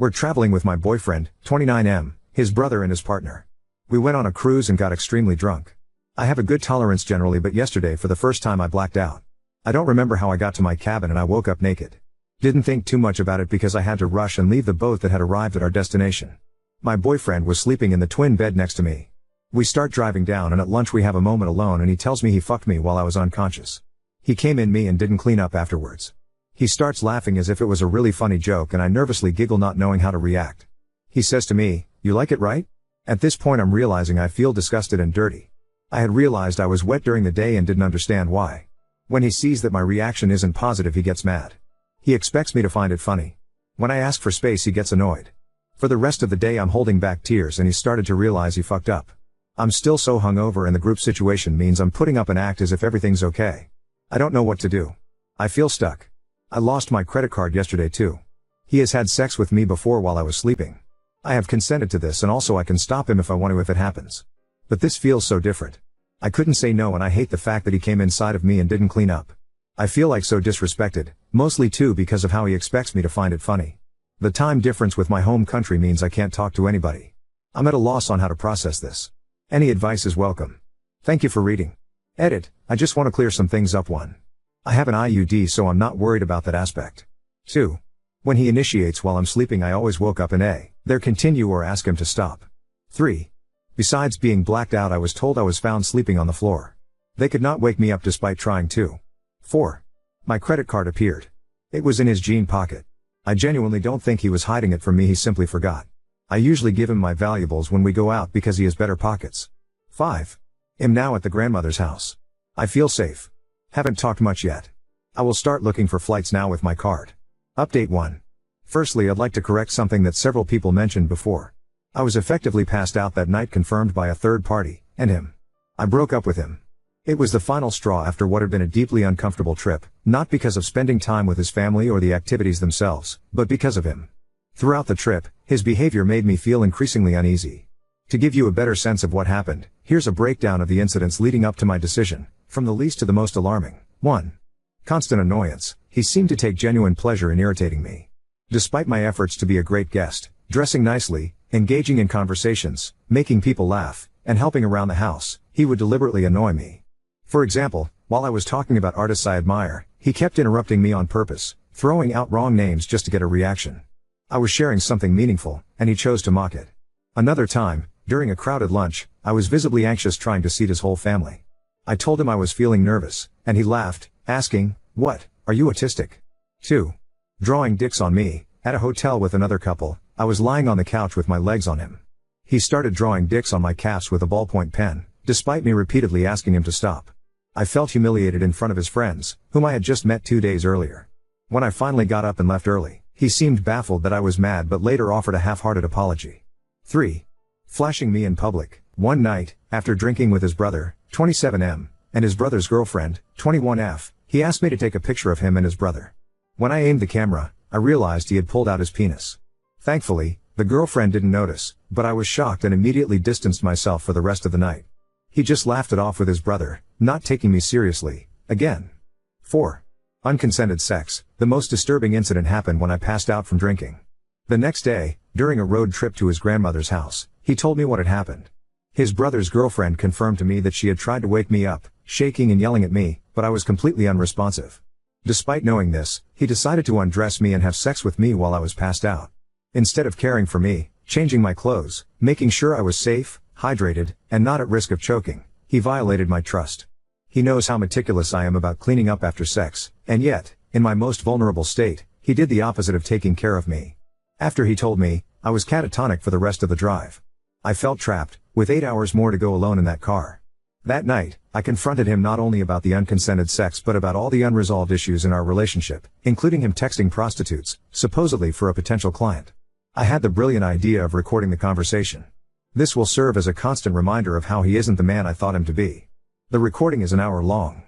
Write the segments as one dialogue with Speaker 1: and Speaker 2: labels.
Speaker 1: We're traveling with my boyfriend, 29M, his brother and his partner. We went on a cruise and got extremely drunk. I have a good tolerance generally, but yesterday for the first time I blacked out. I don't remember how I got to my cabin and I woke up naked. Didn't think too much about it because I had to rush and leave the boat that had arrived at our destination. My boyfriend was sleeping in the twin bed next to me. We start driving down and at lunch we have a moment alone and he tells me he fucked me while I was unconscious. He came in me and didn't clean up afterwards. He starts laughing as if it was a really funny joke and I nervously giggle not knowing how to react. He says to me, "You like it, right?" At this point I'm realizing I feel disgusted and dirty. I had realized I was wet during the day and didn't understand why. When he sees that my reaction isn't positive he gets mad. He expects me to find it funny. When I ask for space he gets annoyed. For the rest of the day I'm holding back tears and he started to realize he fucked up. I'm still so hungover and the group situation means I'm putting up an act as if everything's okay. I don't know what to do. I feel stuck. I lost my credit card yesterday too. He has had sex with me before while I was sleeping. I have consented to this and also I can stop him if I want to if it happens. But this feels so different. I couldn't say no and I hate the fact that he came inside of me and didn't clean up. I feel like so disrespected, mostly too because of how he expects me to find it funny. The time difference with my home country means I can't talk to anybody. I'm at a loss on how to process this. Any advice is welcome. Thank you for reading. Edit, I just want to clear some things up. 1. I have an IUD so I'm not worried about that aspect. 2. When he initiates while I'm sleeping I always woke up and either continue or ask him to stop. 3. Besides being blacked out I was told I was found sleeping on the floor. They could not wake me up despite trying to. 4. My credit card appeared. It was in his jean pocket. I genuinely don't think he was hiding it from me, he simply forgot. I usually give him my valuables when we go out because he has better pockets. 5. Am now at the grandmother's house. I feel safe. Haven't talked much yet. I will start looking for flights now with my card. Update 1. Firstly, I'd like to correct something that several people mentioned before. I was effectively passed out that night, confirmed by a third party, and him. I broke up with him. It was the final straw after what had been a deeply uncomfortable trip, not because of spending time with his family or the activities themselves, but because of him. Throughout the trip, his behavior made me feel increasingly uneasy. To give you a better sense of what happened, here's a breakdown of the incidents leading up to my decision, from the least to the most alarming. 1. Constant annoyance. He seemed to take genuine pleasure in irritating me. Despite my efforts to be a great guest, dressing nicely, engaging in conversations, making people laugh, and helping around the house, he would deliberately annoy me. For example, while I was talking about artists I admire, he kept interrupting me on purpose, throwing out wrong names just to get a reaction. I was sharing something meaningful, and he chose to mock it. Another time, during a crowded lunch, I was visibly anxious trying to seat his whole family. I told him I was feeling nervous, and he laughed, asking, "What, are you autistic?" 2. Drawing dicks on me. At a hotel with another couple, I was lying on the couch with my legs on him. He started drawing dicks on my calves with a ballpoint pen, despite me repeatedly asking him to stop. I felt humiliated in front of his friends, whom I had just met 2 days earlier. When I finally got up and left early, he seemed baffled that I was mad but later offered a half-hearted apology. 3. Flashing me in public. One night, after drinking with his brother, 27M, and his brother's girlfriend, 21F, he asked me to take a picture of him and his brother. When I aimed the camera, I realized he had pulled out his penis. Thankfully, the girlfriend didn't notice, but I was shocked and immediately distanced myself for the rest of the night. He just laughed it off with his brother, not taking me seriously, again. 4. Unconsented sex. The most disturbing incident happened when I passed out from drinking. The next day, during a road trip to his grandmother's house, he told me what had happened. His brother's girlfriend confirmed to me that she had tried to wake me up, shaking and yelling at me, but I was completely unresponsive. Despite knowing this, he decided to undress me and have sex with me while I was passed out. Instead of caring for me, changing my clothes, making sure I was safe, hydrated, and not at risk of choking, he violated my trust. He knows how meticulous I am about cleaning up after sex, and yet, in my most vulnerable state, he did the opposite of taking care of me. After he told me, I was catatonic for the rest of the drive. I felt trapped, with 8 hours more to go alone in that car. That night, I confronted him not only about the unconsented sex but about all the unresolved issues in our relationship, including him texting prostitutes, supposedly for a potential client. I had the brilliant idea of recording the conversation. This will serve as a constant reminder of how he isn't the man I thought him to be. The recording is an hour long.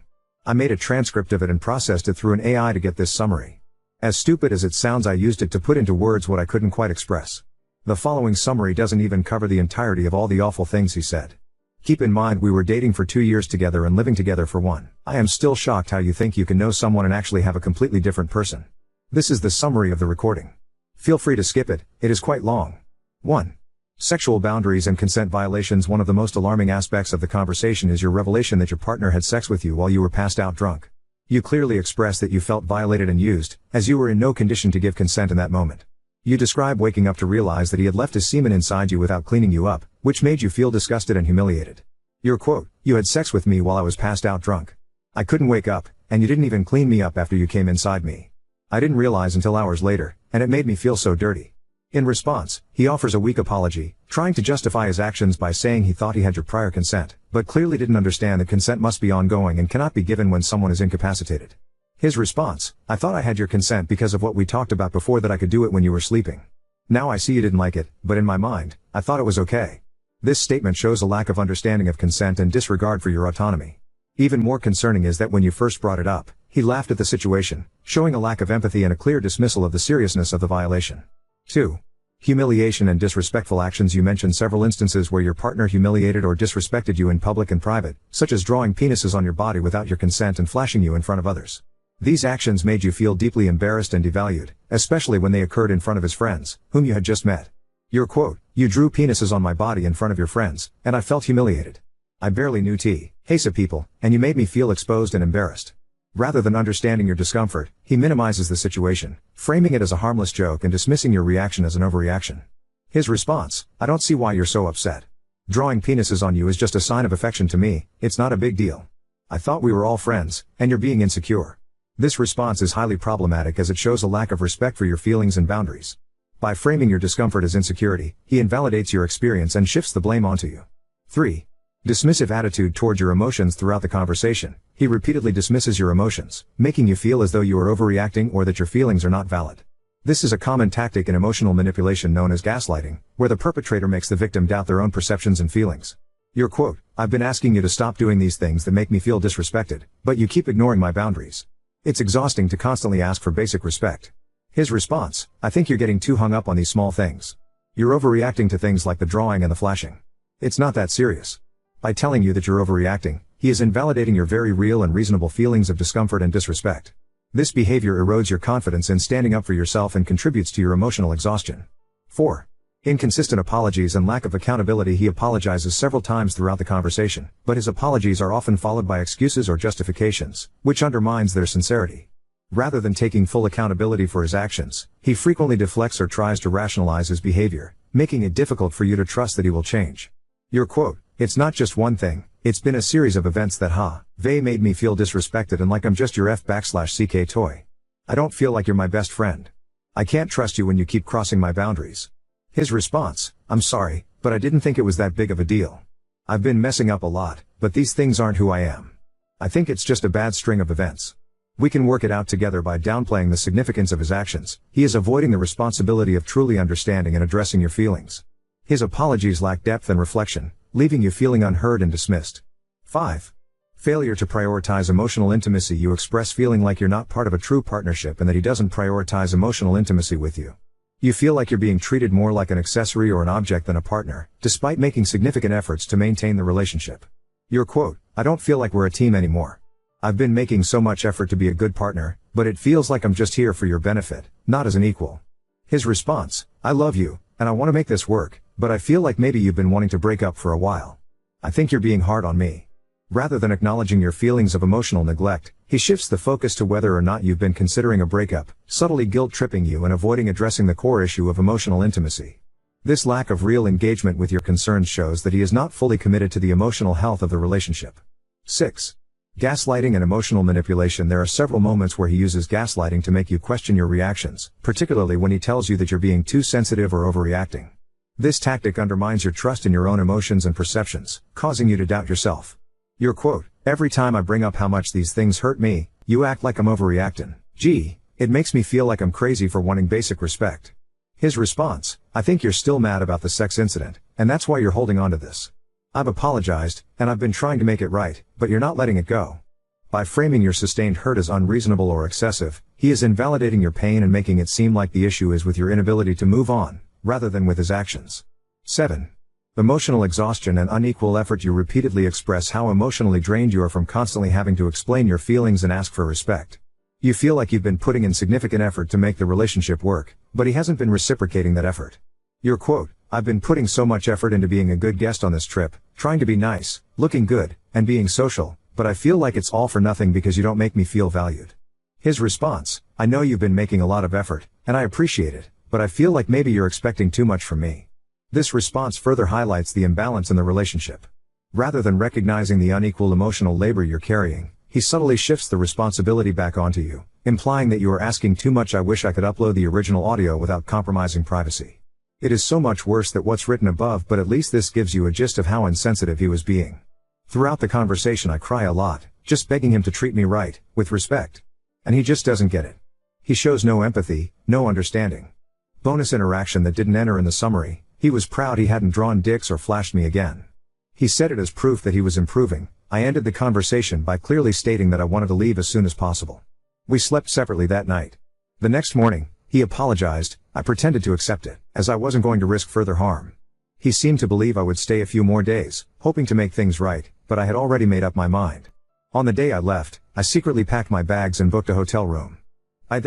Speaker 1: I made a transcript of it and processed it through an AI to get this summary. As stupid as it sounds, I used it to put into words what I couldn't quite express. The following summary doesn't even cover the entirety of all the awful things he said. Keep in mind we were dating for 2 years together and living together for 1. I am still shocked how you think you can know someone and actually have a completely different person. This is the summary of the recording. Feel free to skip it, it is quite long. 1. Sexual boundaries and consent violations. One of the most alarming aspects of the conversation is your revelation that your partner had sex with you while you were passed out drunk. You clearly express that you felt violated and used, as you were in no condition to give consent in that moment. You describe waking up to realize that he had left his semen inside you without cleaning you up, which made you feel disgusted and humiliated. Your quote, "You had sex with me while I was passed out drunk. I couldn't wake up, and you didn't even clean me up after you came inside me. I didn't realize until hours later, and it made me feel so dirty." In response, he offers a weak apology, trying to justify his actions by saying he thought he had your prior consent, but clearly didn't understand that consent must be ongoing and cannot be given when someone is incapacitated. His response, "I thought I had your consent because of what we talked about before, that I could do it when you were sleeping. Now I see you didn't like it, but in my mind, I thought it was okay." This statement shows a lack of understanding of consent and disregard for your autonomy. Even more concerning is that when you first brought it up, he laughed at the situation, showing a lack of empathy and a clear dismissal of the seriousness of the violation. 2. Humiliation and disrespectful actions. You mentioned several instances where your partner humiliated or disrespected you in public and private, such as drawing penises on your body without your consent and flashing you in front of others. These actions made you feel deeply embarrassed and devalued, especially when they occurred in front of his friends, whom you had just met. Your quote, "You drew penises on my body in front of your friends, and I felt humiliated. I barely knew Hesa people, and you made me feel exposed and embarrassed." Rather than understanding your discomfort, he minimizes the situation, framing it as a harmless joke and dismissing your reaction as an overreaction. His response, "I don't see why you're so upset. Drawing penises on you is just a sign of affection to me, it's not a big deal. I thought we were all friends, and you're being insecure." This response is highly problematic as it shows a lack of respect for your feelings and boundaries. By framing your discomfort as insecurity, he invalidates your experience and shifts the blame onto you. 3. Dismissive attitude toward your emotions. Throughout the conversation, he repeatedly dismisses your emotions, making you feel as though you are overreacting or that your feelings are not valid. This is a common tactic in emotional manipulation known as gaslighting, where the perpetrator makes the victim doubt their own perceptions and feelings. Your quote, "I've been asking you to stop doing these things that make me feel disrespected, but you keep ignoring my boundaries. It's exhausting to constantly ask for basic respect." His response, "I think you're getting too hung up on these small things. You're overreacting to things like the drawing and the flashing. It's not that serious." By telling you that you're overreacting, he is invalidating your very real and reasonable feelings of discomfort and disrespect. This behavior erodes your confidence in standing up for yourself and contributes to your emotional exhaustion. 4. Inconsistent apologies and lack of accountability. He apologizes several times throughout the conversation, but his apologies are often followed by excuses or justifications, which undermines their sincerity. Rather than taking full accountability for his actions, he frequently deflects or tries to rationalize his behavior, making it difficult for you to trust that he will change. Your quote, "It's not just one thing, it's been a series of events that they made me feel disrespected and like I'm just your F_CK toy. I don't feel like you're my best friend. I can't trust you when you keep crossing my boundaries." His response, "I'm sorry, but I didn't think it was that big of a deal. I've been messing up a lot, but these things aren't who I am. I think it's just a bad string of events. We can work it out together." By downplaying the significance of his actions, he is avoiding the responsibility of truly understanding and addressing your feelings. His apologies lack depth and reflection, leaving you feeling unheard and dismissed. 5. Failure to prioritize emotional intimacy. You express feeling like you're not part of a true partnership and that he doesn't prioritize emotional intimacy with you. You feel like you're being treated more like an accessory or an object than a partner, despite making significant efforts to maintain the relationship. Your quote, "I don't feel like we're a team anymore. I've been making so much effort to be a good partner, but it feels like I'm just here for your benefit, not as an equal." His response, "I love you, and I want to make this work, but I feel like maybe you've been wanting to break up for a while. I think you're being hard on me." Rather than acknowledging your feelings of emotional neglect, he shifts the focus to whether or not you've been considering a breakup, subtly guilt-tripping you and avoiding addressing the core issue of emotional intimacy. This lack of real engagement with your concerns shows that he is not fully committed to the emotional health of the relationship. 6. Gaslighting and emotional manipulation. There are several moments where he uses gaslighting to make you question your reactions, particularly when he tells you that you're being too sensitive or overreacting. This tactic undermines your trust in your own emotions and perceptions, causing you to doubt yourself. Your quote, "Every time I bring up how much these things hurt me, you act like I'm overreacting. Gee, it makes me feel like I'm crazy for wanting basic respect." His response, "I think you're still mad about the sex incident, and that's why you're holding on to this. I've apologized, and I've been trying to make it right, but you're not letting it go." By framing your sustained hurt as unreasonable or excessive, he is invalidating your pain and making it seem like the issue is with your inability to move on, rather than with his actions. 7. Emotional exhaustion and unequal effort. You repeatedly express how emotionally drained you are from constantly having to explain your feelings and ask for respect. You feel like you've been putting in significant effort to make the relationship work, But he hasn't been reciprocating that effort. Your quote, "I've been putting so much effort into being a good guest on this trip, trying to be nice, looking good, and being social, but I feel like it's all for nothing because you don't make me feel valued." His response, "I know you've been making a lot of effort, and I appreciate it, but I feel like maybe you're expecting too much from me." This response further highlights the imbalance in the relationship. Rather than recognizing the unequal emotional labor you're carrying, he subtly shifts the responsibility back onto you, implying that you are asking too much. I wish I could upload the original audio without compromising privacy. It is so much worse than what's written above, but at least this gives you a gist of how insensitive he was being. Throughout the conversation I cry a lot, just begging him to treat me right, with respect. And he just doesn't get it. He shows no empathy, no understanding. Bonus interaction that didn't enter in the summary, he was proud he hadn't drawn dicks or flashed me again. He said it as proof that he was improving. I ended the conversation by clearly stating that I wanted to leave as soon as possible. We slept separately that night. The next morning, he apologized. I pretended to accept it, as I wasn't going to risk further harm. He seemed to believe I would stay a few more days, hoping to make things right, but I had already made up my mind. On the day I left, I secretly packed my bags and booked a hotel room. I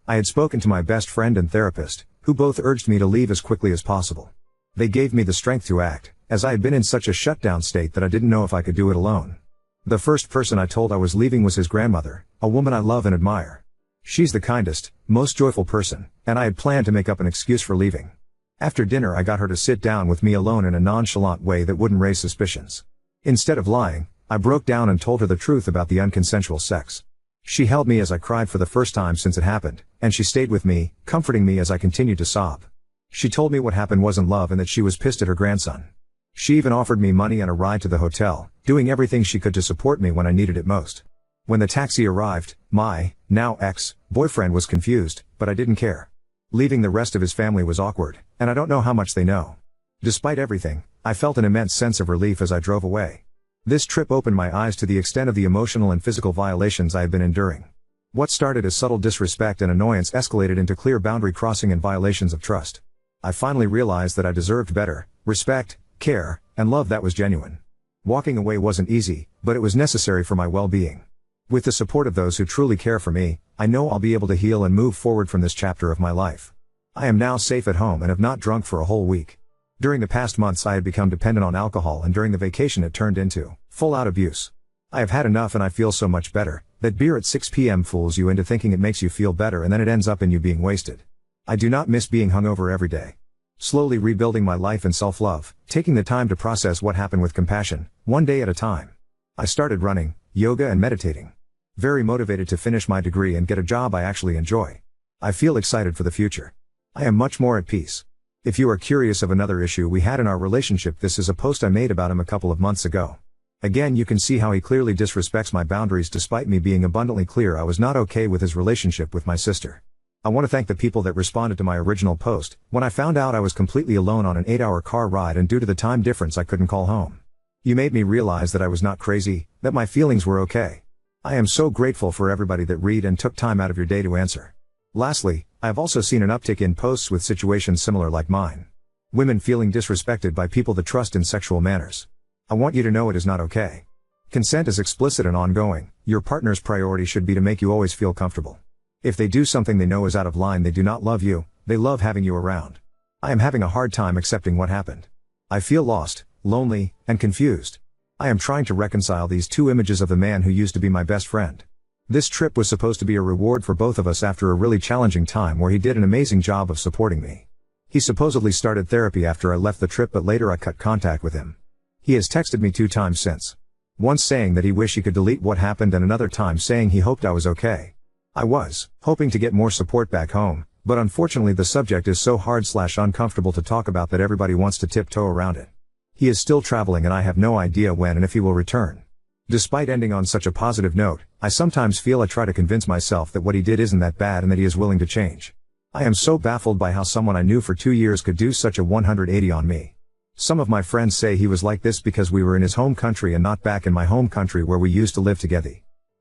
Speaker 1: had spoken to my best friend and therapist, who both urged me to leave as quickly as possible. They gave me the strength to act, as I had been in such a shutdown state that I didn't know if I could do it alone. The first person I told I was leaving was his grandmother, a woman I love and admire. She's the kindest, most joyful person, and I had planned to make up an excuse for leaving. After dinner I got her to sit down with me alone in a nonchalant way that wouldn't raise suspicions. Instead of lying, I broke down and told her the truth about the unconsensual sex. She held me as I cried for the first time since it happened, and she stayed with me, comforting me as I continued to sob. She told me what happened wasn't love and that she was pissed at her grandson. She even offered me money and a ride to the hotel, doing everything she could to support me when I needed it most. When the taxi arrived, my, now ex-boyfriend was confused, but I didn't care. Leaving the rest of his family was awkward, and I don't know how much they know. Despite everything, I felt an immense sense of relief as I drove away. This trip opened my eyes to the extent of the emotional and physical violations I had been enduring. What started as subtle disrespect and annoyance escalated into clear boundary crossing and violations of trust. I finally realized that I deserved better, respect, care, and love that was genuine. Walking away wasn't easy, but it was necessary for my well-being. With the support of those who truly care for me, I know I'll be able to heal and move forward from this chapter of my life. I am now safe at home and have not drunk for a whole week. During the past months I had become dependent on alcohol, and during the vacation it turned into full-out abuse. I have had enough and I feel so much better. That beer at 6 p.m. fools you into thinking it makes you feel better, and then it ends up in you being wasted. I do not miss being hungover every day. Slowly rebuilding my life and self-love, taking the time to process what happened with compassion, one day at a time. I started running, yoga and meditating. Very motivated to finish my degree and get a job I actually enjoy. I feel excited for the future. I am much more at peace. If you are curious of another issue we had in our relationship, this is a post I made about him a couple of months ago. Again, you can see how he clearly disrespects my boundaries despite me being abundantly clear I was not okay with his relationship with my sister. I want to thank the people that responded to my original post, when I found out I was completely alone on an 8-hour car ride and due to the time difference I couldn't call home. You made me realize that I was not crazy, that my feelings were okay. I am so grateful for everybody that read and took time out of your day to answer. Lastly, I have also seen an uptick in posts with situations similar like mine. Women feeling disrespected by people that trust in sexual manners. I want you to know it is not okay. Consent is explicit and ongoing. Your partner's priority should be to make you always feel comfortable. If they do something they know is out of line, they do not love you, they love having you around. I am having a hard time accepting what happened. I feel lost, lonely, and confused. I am trying to reconcile these two images of the man who used to be my best friend. This trip was supposed to be a reward for both of us after a really challenging time where he did an amazing job of supporting me. He supposedly started therapy after I left the trip, but later I cut contact with him. He has texted me 2 times since. Once saying that he wished he could delete what happened, and another time saying he hoped I was okay. I was hoping to get more support back home, but unfortunately the subject is so hard/uncomfortable to talk about that everybody wants to tiptoe around it. He is still traveling and I have no idea when and if he will return. Despite ending on such a positive note, I sometimes feel I try to convince myself that what he did isn't that bad and that he is willing to change. I am so baffled by how someone I knew for 2 years could do such a 180 on me. Some of my friends say he was like this because we were in his home country and not back in my home country where we used to live together.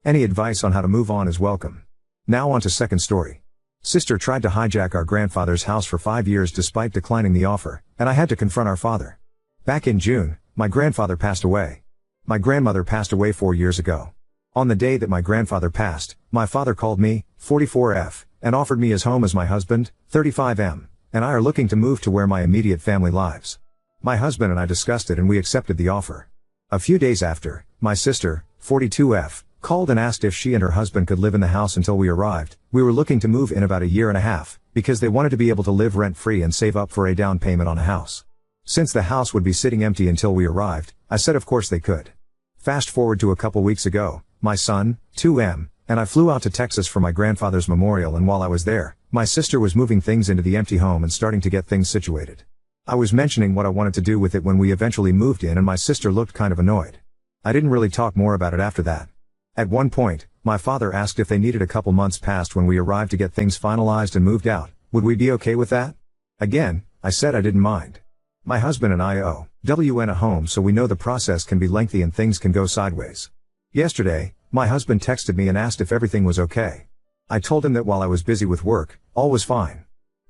Speaker 1: Any advice on how to move on is welcome. Now on to second story. Sister tried to hijack our grandfather's house for 5 years despite declining the offer, and I had to confront our father. Back in June, my grandfather passed away. My grandmother passed away 4 years ago. On the day that my grandfather passed, my father called me, 44F, and offered me his home as my husband, 35M, and I are looking to move to where my immediate family lives. My husband and I discussed it and we accepted the offer. A few days after, my sister, 42F, called and asked if she and her husband could live in the house until we arrived. We were looking to move in about a year and a half, because they wanted to be able to live rent-free and save up for a down payment on a house. Since the house would be sitting empty until we arrived, I said of course they could. Fast forward to a couple weeks ago, my son, 2M, and I flew out to Texas for my grandfather's memorial, and while I was there, my sister was moving things into the empty home and starting to get things situated. I was mentioning what I wanted to do with it when we eventually moved in, and my sister looked kind of annoyed. I didn't really talk more about it after that. At one point, my father asked if they needed a couple months past when we arrived to get things finalized and moved out. Would we be okay with that? Again, I said I didn't mind. My husband and I owe WN a home, so we know the process can be lengthy and things can go sideways. Yesterday, my husband texted me and asked if everything was okay. I told him that while I was busy with work, all was fine.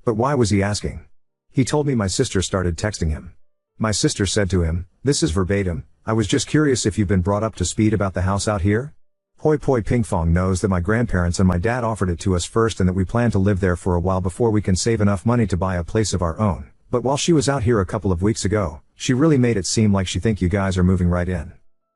Speaker 1: But why was he asking? He told me my sister started texting him. My sister said to him, this is verbatim, I was just curious if you've been brought up to speed about the house out here? Hoi Poi Ping Fong knows that my grandparents and my dad offered it to us first and that we plan to live there for a while before we can save enough money to buy a place of our own. But while she was out here a couple of weeks ago, she really made it seem like she think you guys are moving right in.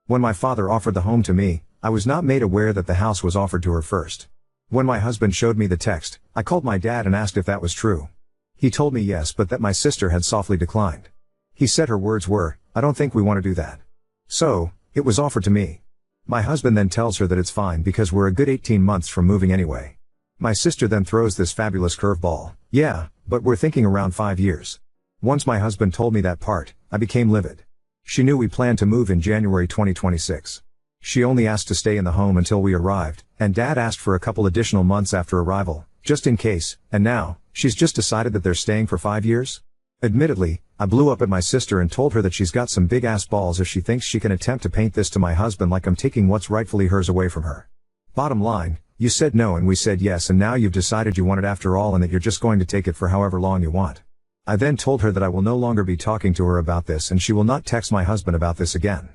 Speaker 1: When my father offered the home to me, I was not made aware that the house was offered to her first. When my husband showed me the text, I called my dad and asked if that was true. He told me yes, but that my sister had softly declined. He said her words were, I don't think we want to do that. So, it was offered to me. My husband then tells her that it's fine because we're a good 18 months from moving anyway. My sister then throws this fabulous curveball. Yeah, but we're thinking around 5 years. Once my husband told me that part, I became livid. She knew we planned to move in January 2026. She only asked to stay in the home until we arrived, and Dad asked for a couple additional months after arrival, just in case, and now, she's just decided that they're staying for 5 years? Admittedly, I blew up at my sister and told her that she's got some big ass balls if she thinks she can attempt to paint this to my husband like I'm taking what's rightfully hers away from her. Bottom line, you said no and we said yes, and now you've decided you want it after all and that you're just going to take it for however long you want. I then told her that I will no longer be talking to her about this and she will not text my husband about this again.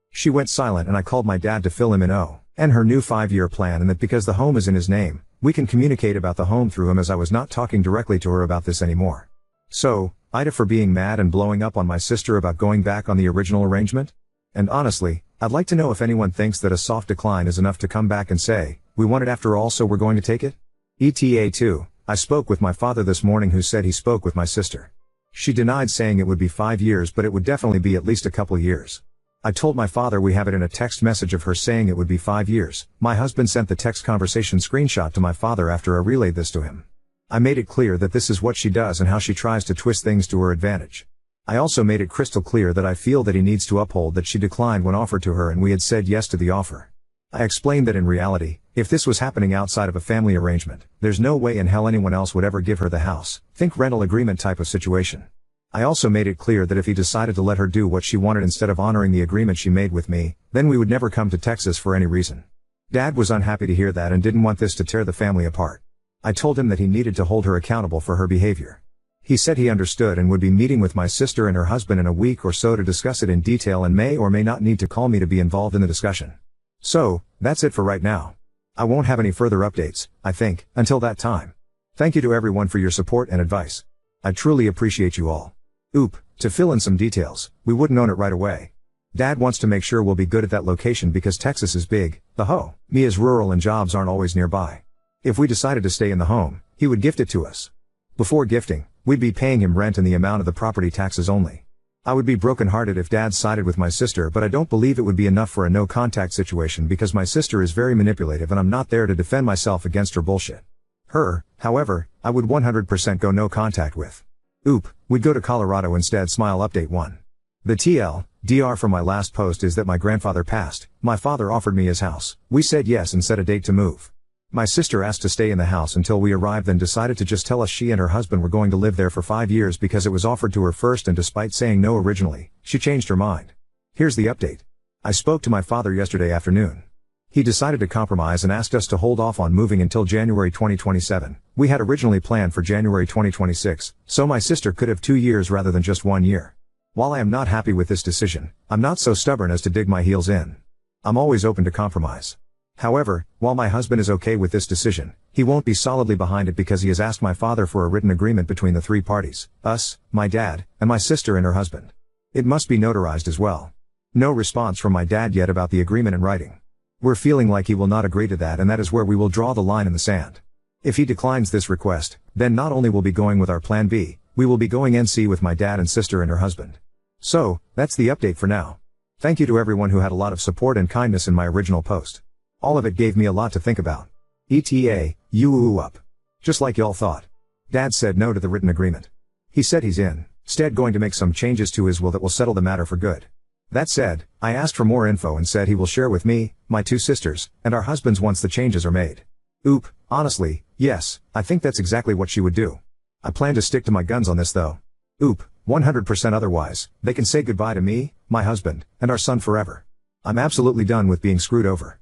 Speaker 1: She went silent and I called my dad to fill him in and her new 5-year plan, and that because the home is in his name, we can communicate about the home through him, as I was not talking directly to her about this anymore. So, Ida for being mad and blowing up on my sister about going back on the original arrangement? And honestly, I'd like to know if anyone thinks that a soft decline is enough to come back and say, we want it after all so we're going to take it? ETA 2, I spoke with my father this morning, who said he spoke with my sister. She denied saying it would be 5 years, but it would definitely be at least a couple years. I told my father we have it in a text message of her saying it would be 5 years. My husband sent the text conversation screenshot to my father after I relayed this to him. I made it clear that this is what she does and how she tries to twist things to her advantage. I also made it crystal clear that I feel that he needs to uphold that she declined when offered to her and we had said yes to the offer. I explained that in reality, if this was happening outside of a family arrangement, there's no way in hell anyone else would ever give her the house. Think rental agreement type of situation. I also made it clear that if he decided to let her do what she wanted instead of honoring the agreement she made with me, then we would never come to Texas for any reason. Dad was unhappy to hear that and didn't want this to tear the family apart. I told him that he needed to hold her accountable for her behavior. He said he understood and would be meeting with my sister and her husband in a week or so to discuss it in detail and may or may not need to call me to be involved in the discussion. So, that's it for right now. I won't have any further updates, I think, until that time. Thank you to everyone for your support and advice. I truly appreciate you all. To fill in some details, we wouldn't own it right away. Dad wants to make sure we'll be good at that location because Texas is big, me is rural and jobs aren't always nearby. If we decided to stay in the home, he would gift it to us. Before gifting, we'd be paying him rent and the amount of the property taxes only. I would be brokenhearted if Dad sided with my sister, but I don't believe it would be enough for a no-contact situation because my sister is very manipulative and I'm not there to defend myself against her bullshit. Her, however, I would 100% go no contact with. We'd go to Colorado instead. Smile update 1. The TLDR from my last post is that my grandfather passed, my father offered me his house, we said yes and set a date to move. My sister asked to stay in the house until we arrived, then decided to just tell us she and her husband were going to live there for 5 years because it was offered to her first, and despite saying no originally, she changed her mind. Here's the update. I spoke to my father yesterday afternoon. He decided to compromise and asked us to hold off on moving until January 2027. We had originally planned for January 2026, so my sister could have 2 years rather than just 1 year. While I am not happy with this decision, I'm not so stubborn as to dig my heels in. I'm always open to compromise. However, while my husband is okay with this decision, he won't be solidly behind it because he has asked my father for a written agreement between the three parties, us, my dad, and my sister and her husband. It must be notarized as well. No response from my dad yet about the agreement in writing. We're feeling like he will not agree to that, and that is where we will draw the line in the sand. If he declines this request, then not only will we be going with our plan B, we will be going NC with my dad and sister and her husband. So, that's the update for now. Thank you to everyone who had a lot of support and kindness in my original post. All of it gave me a lot to think about. ETA, you up. Just like y'all thought. Dad said no to the written agreement. He said he's instead going to make some changes to his will that will settle the matter for good. That said, I asked for more info and said he will share with me, my two sisters, and our husbands once the changes are made. Honestly, yes, I think that's exactly what she would do. I plan to stick to my guns on this though. 100% otherwise, they can say goodbye to me, my husband, and our son forever. I'm absolutely done with being screwed over.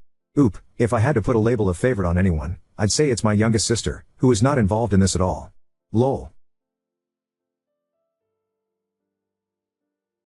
Speaker 1: If I had to put a label of favorite on anyone, I'd say it's my youngest sister, who is not involved in this at all. Lol.